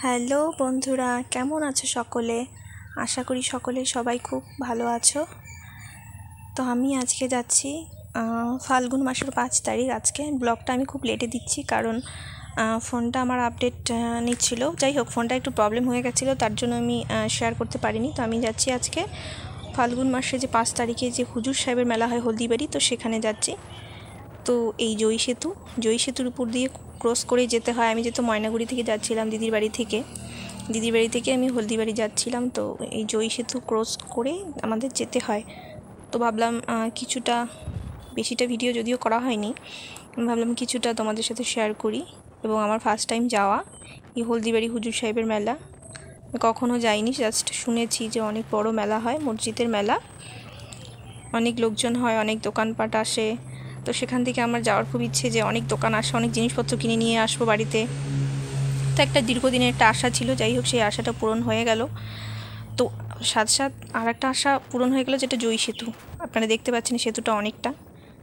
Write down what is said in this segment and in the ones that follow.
Hello বন্ধুরা, কেমন আছো সকলে? আশা করি সকলে সবাই খুব ভালো আছো। তো আমি আজকে যাচ্ছি ফাল্গুন মাসের 5 তারিখ। আজকে ব্লগটা আমি খুব লেটে দিচ্ছি কারণ ফোনটা আমার আপডেট নিচ্ছিল। যাই হোক, ফোনটা একটু প্রবলেম হয়ে গেছিলো, তার জন্য আমি শেয়ার করতে পারিনি। তো আমি যাচ্ছি আজকে ফাল্গুন মাসে যে 5 তারিখে যে হুজুর সাহেবের মেলা হয় হলদিবাড়ি, তো সেখানে যাচ্ছি। তো এই জয়ী সেতুর উপর দিয়ে ক্রস করে যেতে হয়। আমি যেহেতু ময়নাগুড়ি থেকে যাচ্ছিলাম দিদির বাড়ি থেকে আমি হলদিবাড়ি যাচ্ছিলাম। তো এই জয়ী সেতু ক্রস করে আমাদের যেতে হয়। তো ভাবলাম কিছুটা, বেশিটা ভিডিও যদিও করা হয়নি, ভাবলাম কিছুটা তোমাদের সাথে শেয়ার করি। এবং আমার ফার্স্ট টাইম যাওয়া এই হলদিবাড়ি হুজুর সাহেবের মেলা, কখনো যাইনি, জাস্ট শুনেছি যে অনেক বড় মেলা হয়, মসজিদের মেলা, অনেক লোকজন হয়, অনেক দোকানপাট আসে। তো সেখান থেকে আমার যাওয়ার খুব ইচ্ছে যে অনেক দোকান আসে, অনেক জিনিসপত্র কিনে নিয়ে আসবো বাড়িতে। তো একটা দীর্ঘদিনের একটা আশা ছিল, যাই হোক সেই আশাটা পূরণ হয়ে গেল। তো সাথে আর একটা আশা পূরণ হয়ে গেল, যেটা জয়ী সেতু। আপনারা দেখতে পাচ্ছেন সেতুটা অনেকটা,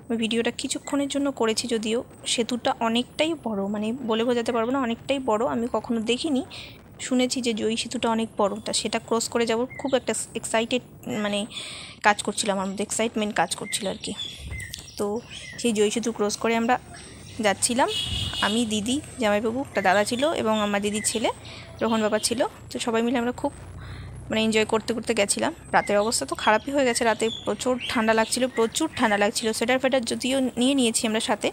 আমি ভিডিওটা কিছুক্ষণের জন্য করেছি, যদিও সেতুটা অনেকটাই বড়, মানে বলে বোঝাতে পারবো না, অনেকটাই বড়। আমি কখনো দেখিনি, শুনেছি যে জয়ী সেতুটা অনেক বড়। তা সেটা ক্রস করে যাব, খুব একটা এক্সাইটেড মানে কাজ করছিল আমার মধ্যে, এক্সাইটমেন্ট কাজ করছিল আর কি। তো সেই জয়ী সেতু ক্রস করে আমরা যাচ্ছিলাম, আমি, দিদি, জামাইবাবু, একটা দাদা ছিল এবং আমার দিদির ছেলে রোহন বাবা ছিল। তো সবাই মিলে আমরা খুব এনজয় করতে করতে গেছিলাম। রাতের অবস্থা তো খারাপই হয়ে গেছে, রাতে প্রচুর ঠান্ডা লাগছিল, সোয়েটার ফেটার যদিও নিয়ে নিয়েছি আমরা সাথে।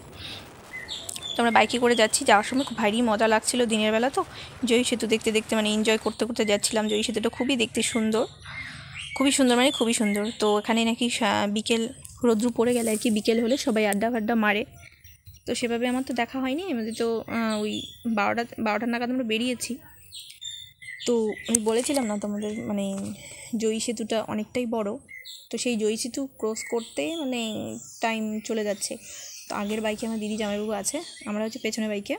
তো আমরা বাইকে করে যাচ্ছি, যাওয়ার সময় খুব ভারী মজা লাগছিল, দিনের বেলা তো জয়ী সেতু দেখতে দেখতে এনজয় করতে করতে যাচ্ছিলাম। জয়ী সেতুটা খুবই দেখতে সুন্দর, খুবই সুন্দর। তো এখানে নাকি বিকেল রোদ্রু পড়ে গেলে আর কি, বিকেল হলে সবাই আড্ডা মারে। তো সেভাবে আমার তো দেখা হয়নি, আমাদের তো ওই 12টা নাগাদ আমরা বেরিয়েছি। তো আমি বলেছিলাম না তোমাদের, জয়ী সেতুটা অনেকটাই বড়। তো সেই জয়ী সেতু ক্রস করতে টাইম চলে যাচ্ছে। তো আগের বাইকে আমার দিদি জামাইবাবু আছে, আমরা হচ্ছে পেছনের বাইকে।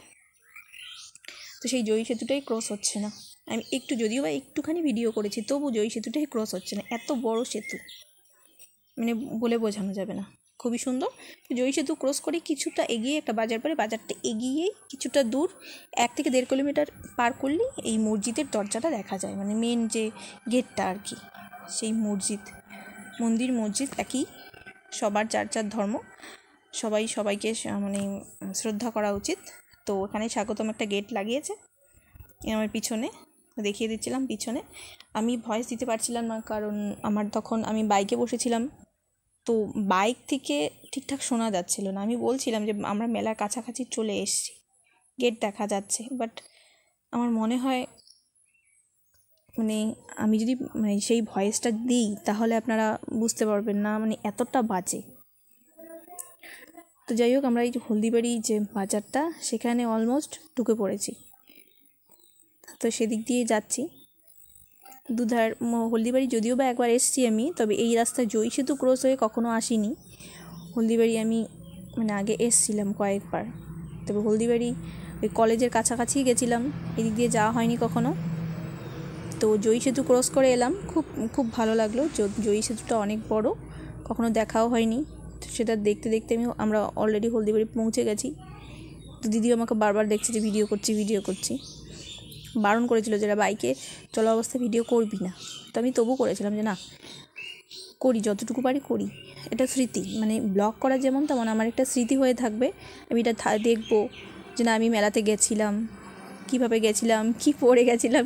তো সেই জয়ী সেতুটাই ক্রস হচ্ছে না। আমি যদিও বা একটুখানি ভিডিও করেছি, তবু জয়ী সেতুটাই ক্রস হচ্ছে না। এত বড় সেতু, বলে বোঝানো যাবে না, খুবই সুন্দর। জয়ী সেতু ক্রস করে কিছুটা এগিয়ে একটা বাজার পড়ে, বাজারটা এগিয়েই কিছুটা দূর 1 থেকে 1.5 কিলোমিটার পার করলেই এই মসজিদের দরজাটা দেখা যায়, মেন যে গেটটা আর কি। সেই মসজিদ একই, সবার যার ধর্ম, সবাইকে শ্রদ্ধা করা উচিত। তো ওখানে স্বাগতম একটা গেট লাগিয়েছে আমার পিছনে, দেখিয়ে দিচ্ছিলাম পিছনে। আমি ভয়েস দিতে পারছিলাম না কারণ তখন আমি বাইকে বসেছিলাম, তো বাইক থেকে ঠিকঠাক শোনা যাচ্ছিল না। আমি বলছিলাম যে আমরা মেলার কাছাকাছি চলে এসেছি, গেট দেখা যাচ্ছে, বাট আমার মনে হয় আমি যদি সেই ভয়েসটা দিই তাহলে আপনারা বুঝতে পারবেন না, এতটা বাজে। তো যাই হোক, আমরা এই যে হলদিবাড়ি যে বাজারটা, সেখানে অলমোস্ট ঢুকে পড়েছি। তো সেদিক দিয়ে যাচ্ছি, দুধার হলদিবাড়ি যদিও বা একবার এসেছি আমি, তবে এই রাস্তায় জয়ী সেতু ক্রস হয়ে কখনো আসিনি। হলদিবাড়ি আমি আগে এসেছিলাম কয়েকবার, তবে হলদিবাড়ি ওই কলেজের কাছাকাছি গেছিলাম, এদিক দিয়ে যাওয়া হয়নি কখনো। তো জয়ী সেতু ক্রস করে এলাম, খুব ভালো লাগলো। জয়ী সেতুটা অনেক বড়, কখনো দেখাও হয়নি। তো সেটা দেখতে দেখতে আমরা অলরেডি হলদিবাড়ি পৌঁছে গেছি। তো দিদিও আমাকে বারবার দেখছে যে ভিডিও করছি, বারণ করেছিল যারা বাইকে চলা অবস্থায় ভিডিও করবি না। তো আমি তবু করেছিলাম যে না, করি, যতটুকু পারি করি। এটা স্মৃতি, ব্লগ করা যেমন তেমন আমার একটা স্মৃতি হয়ে থাকবে। আমি এটা দেখবো যে না, আমি মেলাতে গেছিলাম, কীভাবে গেছিলাম, কী পরে গেছিলাম,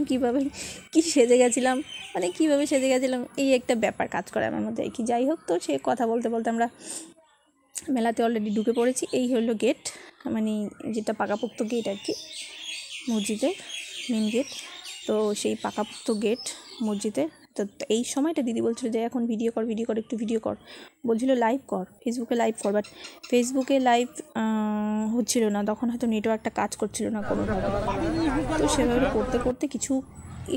কী সেজে গেছিলাম, কীভাবে সেজে গেছিলাম, এই একটা ব্যাপার কাজ করে আমার মধ্যে আর কি। যাই হোক, তো সে কথা বলতে বলতে আমরা মেলাতে অলরেডি ঢুকে পড়েছি। এই হলো গেট, যেটা পাকাপোক্ত গেট আর কি, মসজিদের মেন গেট। তো সেই পাকাপোক্ত গেট মসজিদের। তো এই সময়টা দিদি বলছিল যে এখন ভিডিও কর, একটু ভিডিও কর, বলছিল লাইভ কর, ফেসবুকে লাইভ কর। বাট ফেসবুকে লাইভ হচ্ছিল না, তখন হয়তো নেটওয়ার্কটা কাজ করছিল না কোনোভাবে। তো সেভাবে করতে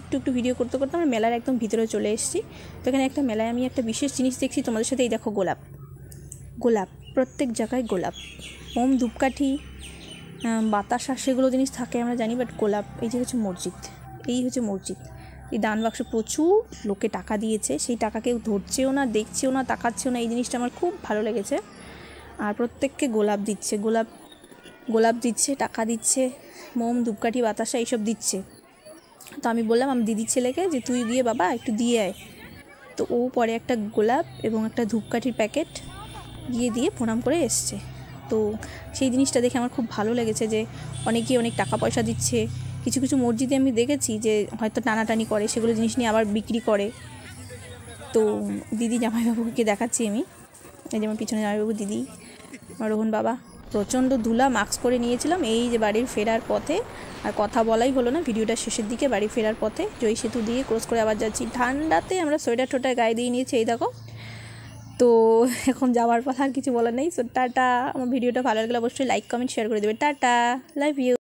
একটু ভিডিও করতে আমরা মেলার একদম ভিতরে চলে এসেছি। তো এখানে একটা মেলায় আমি একটা বিশেষ জিনিস দেখছি তোমাদের সাথে। এই দেখো, গোলাপ, প্রত্যেক জায়গায় গোলাপ, মোম, ধূপকাঠি, বাতাসা, সেগুলো জিনিস থাকে আমরা জানি, বাট গোলাপ। এই যে হচ্ছে মসজিদ, এই দান বাক্সে প্রচুর লোকে টাকা দিয়েছে, সেই টাকা কেউ ধরছেও না, দেখছেও না, তাকাচ্ছেও না। এই জিনিসটা আমার খুব ভালো লেগেছে। আর প্রত্যেককে গোলাপ দিচ্ছে, টাকা দিচ্ছে, মোম, ধূপকাঠি, বাতাসা এইসব দিচ্ছে। তো আমি বললাম আমার দিদির ছেলেকে যে তুই গিয়ে বাবা একটু দিয়ে আয়। তো ও পরে একটা গোলাপ এবং একটা ধূপকাঠির প্যাকেট গিয়ে দিয়ে প্রণাম করে এসছে। তো সেই জিনিসটা দেখে আমার খুব ভালো লেগেছে যে অনেকেই অনেক টাকা পয়সা দিচ্ছে। কিছু কিছু মসজিদে আমি দেখেছি যে হয়তো টানাটানি করে, সেগুলো জিনিস নিয়ে আবার বিক্রি করে। তো দিদি জামাইবাবুকে দেখাচ্ছি আমি, এই যে আমার পিছনে জামাইবাবু, দিদি, আমার রোহন বাবা। প্রচণ্ড ধুলা, মাস্ক করে নিয়েছিলাম। এই যে বাড়ির ফেরার পথে, আর কথা বলাই হলো না, ভিডিওটা শেষের দিকে বাড়ি ফেরার পথে জয় সেতু দিয়ে ক্রস করে আবার যাচ্ছি। ঠান্ডাতে আমরা সোয়েটার টোয়েটার গায়ে দিয়ে নিয়েছি, এই দেখো। তো এখন যাওয়ার পথে আর কিছু বলার নেই। So tata. আমার ভিডিওটা ভালো লাগলে অবশ্যই লাইক কমেন্ট শেয়ার করে দেবে। Tata, love you.